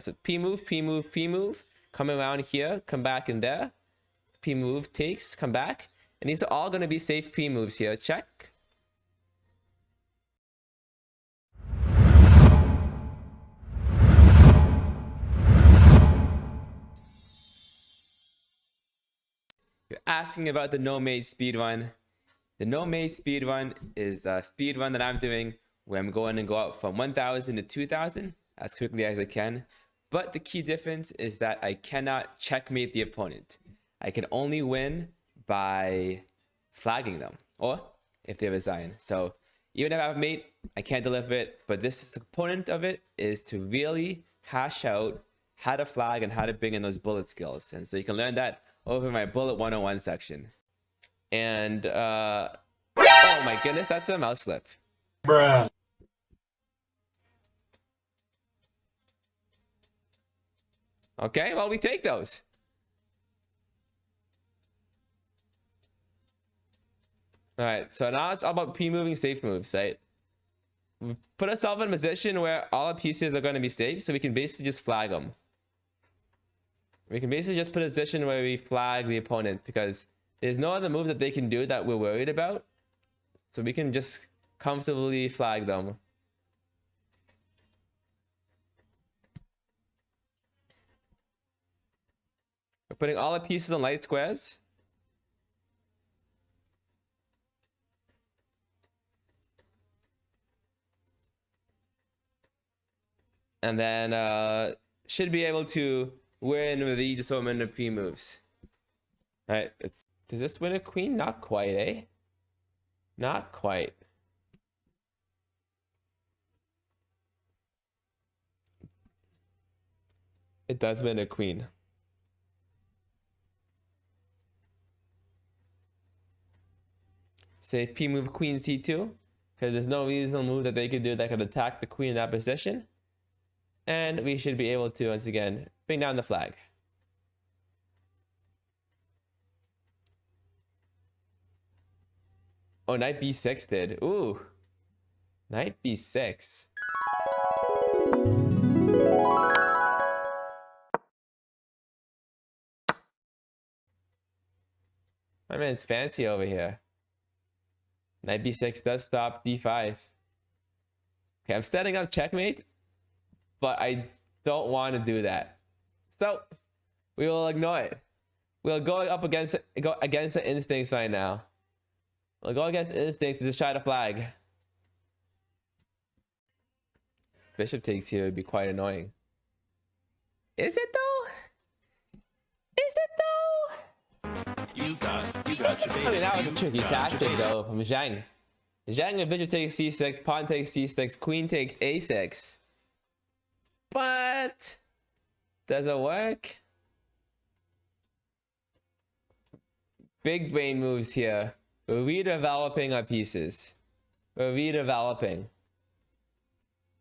So P move, P move, P move. Come around here, come back in there. P move takes, come back. And these are all going to be safe P moves here. Check. You're asking about the no-mate speedrun. The no-mate speedrun is a speedrun that I'm doing where I'm going to go up from 1000 to 2000 as quickly as I can. But the key difference is that I cannot checkmate the opponent. I can only win by flagging them or if they resign. So even if I have a mate, I can't deliver it. But this is the component of it is to really hash out how to flag and how to bring in those bullet skills. And so you can learn that over my bullet 101 section. And oh my goodness, that's a mouse slip. Bruh. Okay, well, we take those. All right, so now it's all about P-moving safe moves, right? We put ourselves in a position where all our pieces are going to be safe, so we can basically just flag them. We can basically just put a position where we flag the opponent because there's no other move that they can do that we're worried about. So we can just comfortably flag them. We're putting all the pieces on light squares. And then should be able to win with these assortment of P moves. All right, does this win a queen? Not quite, eh? Not quite. It does win a queen. Say P move queen c2 because there's no reasonable move that they could do that could attack the queen in that position. And we should be able to, once again, bring down the flag. Oh, knight b6 did. Ooh. Knight b6. My man's fancy over here. Knight b6 does stop d5. Okay, I'm setting up checkmate, but I don't want to do that. So we will ignore it. We'll go up against the instincts right now. We'll go against the instincts to just try to flag. Bishop takes here would be quite annoying. Is it though? Is it though? You got your baby. I mean, that was a tricky tactic though from Zhang. Zhang with bishop takes c6, pawn takes c6, queen takes a6. But does it work? Big brain moves here. We're redeveloping our pieces. We're redeveloping.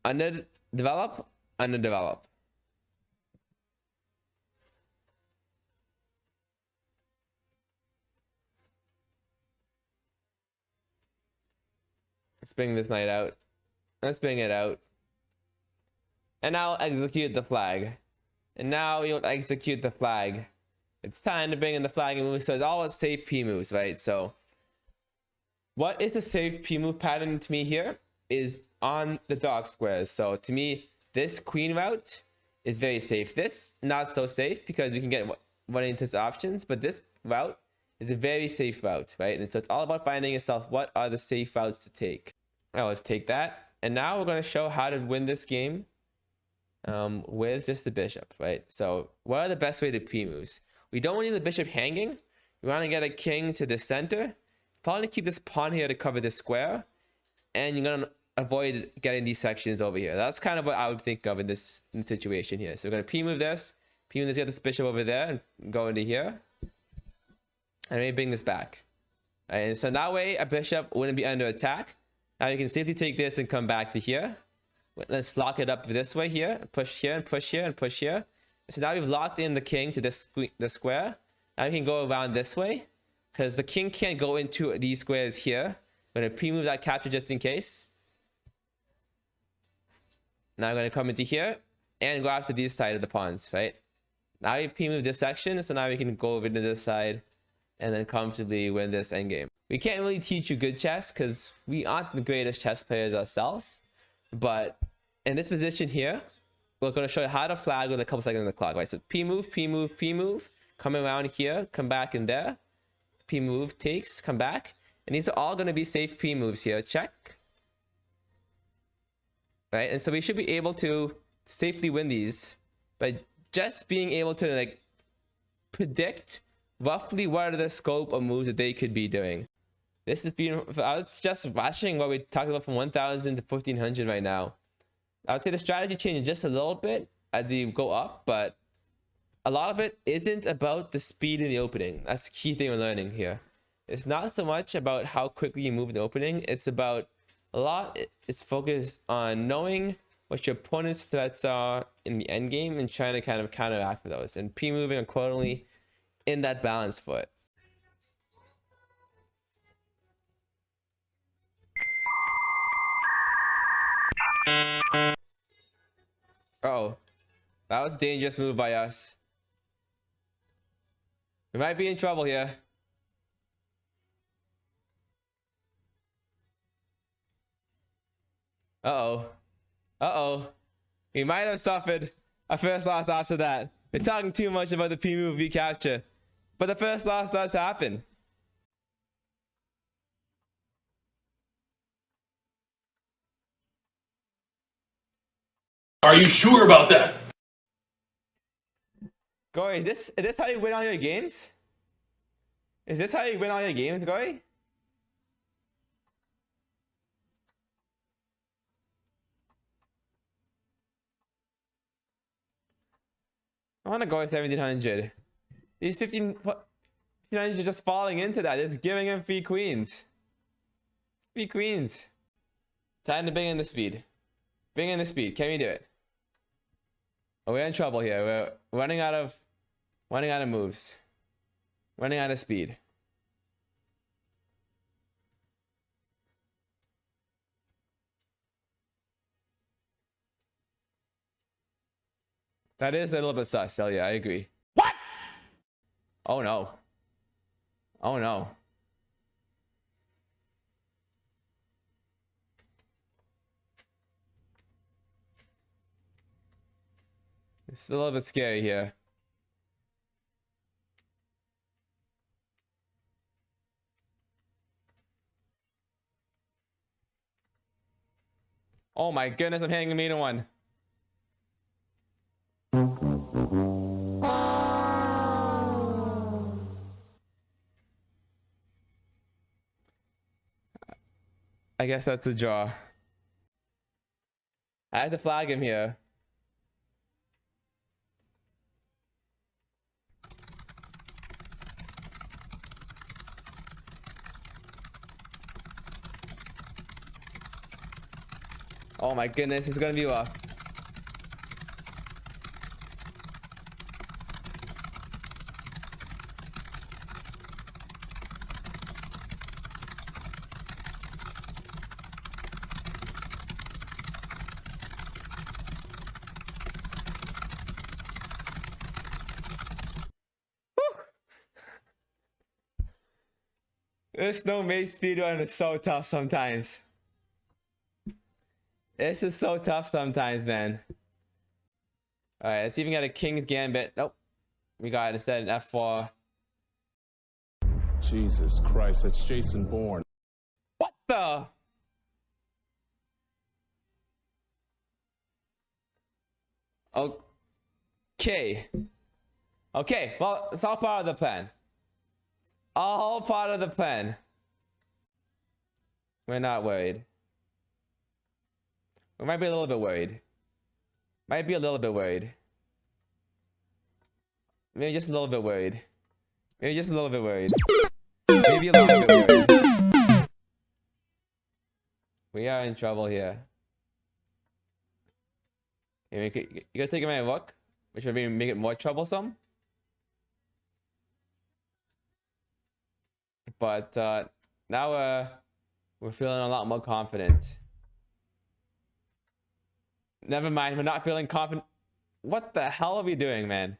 Underdevelop, underdevelop. Let's bring this knight out. Let's bring it out. And now execute the flag. And now you'll execute the flag. It's time to bring in the flagging move. So it's all safe P moves, right? So what is the safe P move pattern to me here is on the dark squares. So to me, this queen route is very safe. This not so safe because we can get running into its options, but this route is a very safe route, right? And so it's all about finding yourself what are the safe routes to take. All right, let's take that. And now we're going to show how to win this game with just the bishop, right? So what are the best way to P moves? We don't need the bishop hanging. We want to get a king to the center. Probably keep this pawn here to cover this square. And you're going to avoid getting these sections over here. That's kind of what I would think of in this situation here. So we're going to P move this. P move this, get this bishop over there and go into here. And we bring this back. All right, and so that way a bishop wouldn't be under attack. Now you can safely take this and come back to here. Let's lock it up this way here. Push here and push here and push here. So now we've locked in the king to this square. Now we can go around this way. Because the king can't go into these squares here. I'm going to pre-move that capture just in case. Now I'm going to come into here. and go after these side of the pawns, right? Now we P-move this section, so now we can go over to this side and then comfortably win this endgame. We can't really teach you good chess because we aren't the greatest chess players ourselves. But in this position here, we're going to show you how to flag with a couple seconds on the clock, right? So P-move, P-move, P-move, come around here, come back in there. P-move, takes, come back. And these are all going to be safe P-moves here. Check. Right? And so we should be able to safely win these by just being able to like predict roughly what are the scope of moves that they could be doing. This is being, it's just watching what we talked about from 1000 to 1500 right now. I would say the strategy changes just a little bit as you go up, but a lot of it isn't about the speed in the opening. That's the key thing we're learning here. It's not so much about how quickly you move in the opening. It's about it's focused on knowing what your opponent's threats are in the end game and trying to kind of counteract with those and P-moving accordingly in that balance for it. Uh-oh. That was a dangerous move by us. We might be in trouble here. Uh-oh. Uh-oh. We might have suffered a first loss after that. We're talking too much about the P-move recapture. But the first loss does happen. Are you sure about that? Gory, is this how you win all your games? Is this how you win all your games, Gory? I want to go 1700. These 1500 are just falling into that. Just giving him free queens. Free queens. Time to bring in the speed. Bring in the speed. Can we do it? Oh, we're in trouble here. We're running out of moves. Running out of speed. That is a little bit sus. Hell yeah, I agree. What? Oh no. Oh no. It's a little bit scary here. Oh my goodness, I'm hitting a mean one. I guess that's the draw. I have to flag him here. Oh my goodness, it's gonna be rough. This no mate speedrun is so tough sometimes. This is so tough sometimes, man. Alright, let's see if we can get a King's Gambit. Nope. We got instead an F4. Jesus Christ, that's Jason Bourne. What the? Okay. Okay, well, it's all part of the plan. All part of the plan. We're not worried. We might be a little bit worried. Might be a little bit worried. Maybe just a little bit worried. Maybe just a little bit worried. Maybe a little bit worried. We are in trouble here. You gotta take a look, which would make it more troublesome. But now we're feeling a lot more confident. Never mind, we're not feeling confident. What the hell are we doing, man?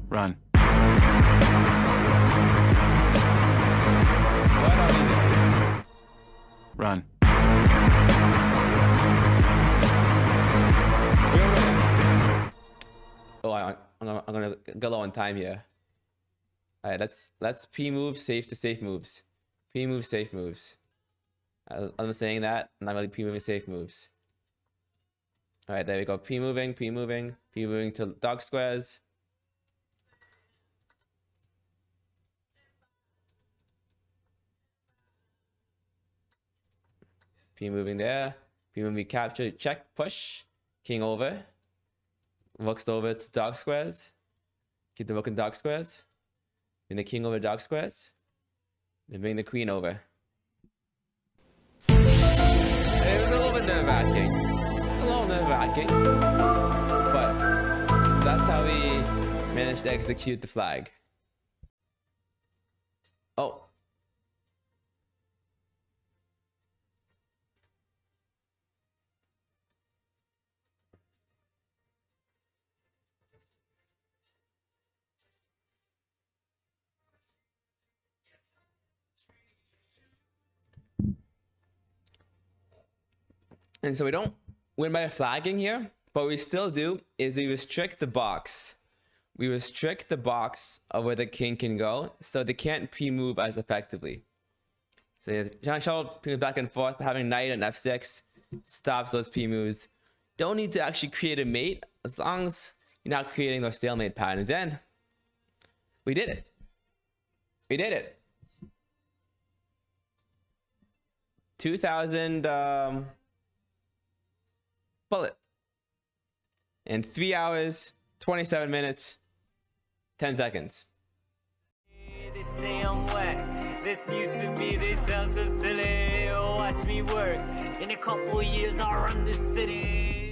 Run. What are we doing? Run. We're winning. Oh, I'm gonna go low on time here. All right, let's P move safe to safe moves. P move safe moves. I'm saying that, and I'm really P moving safe moves. All right, there we go. P moving, P moving, P moving to dog squares. P moving there. P moving capture, check, push. King over. Rook's over to dog squares. Keep the rook in dog squares. Bring the king over dog squares. Then bring the queen over. It was a little bit nerve-wracking. A little nerve-wracking. But that's how we managed to execute the flag. Oh. And so we don't win by flagging here, but what we still do is we restrict the box. We restrict the box of where the king can go, so they can't P-move as effectively. So you're shuttle P-move back and forth, but having knight and f6 stops those P-moves. Don't need to actually create a mate, as long as you're not creating those stalemate patterns. And we did it. We did it. 2,000... bullet in 3 hours 27 minutes 10 seconds. They say I'm whack. This news to me, they sound so silly. Watch me work. In a couple years I'll run this city.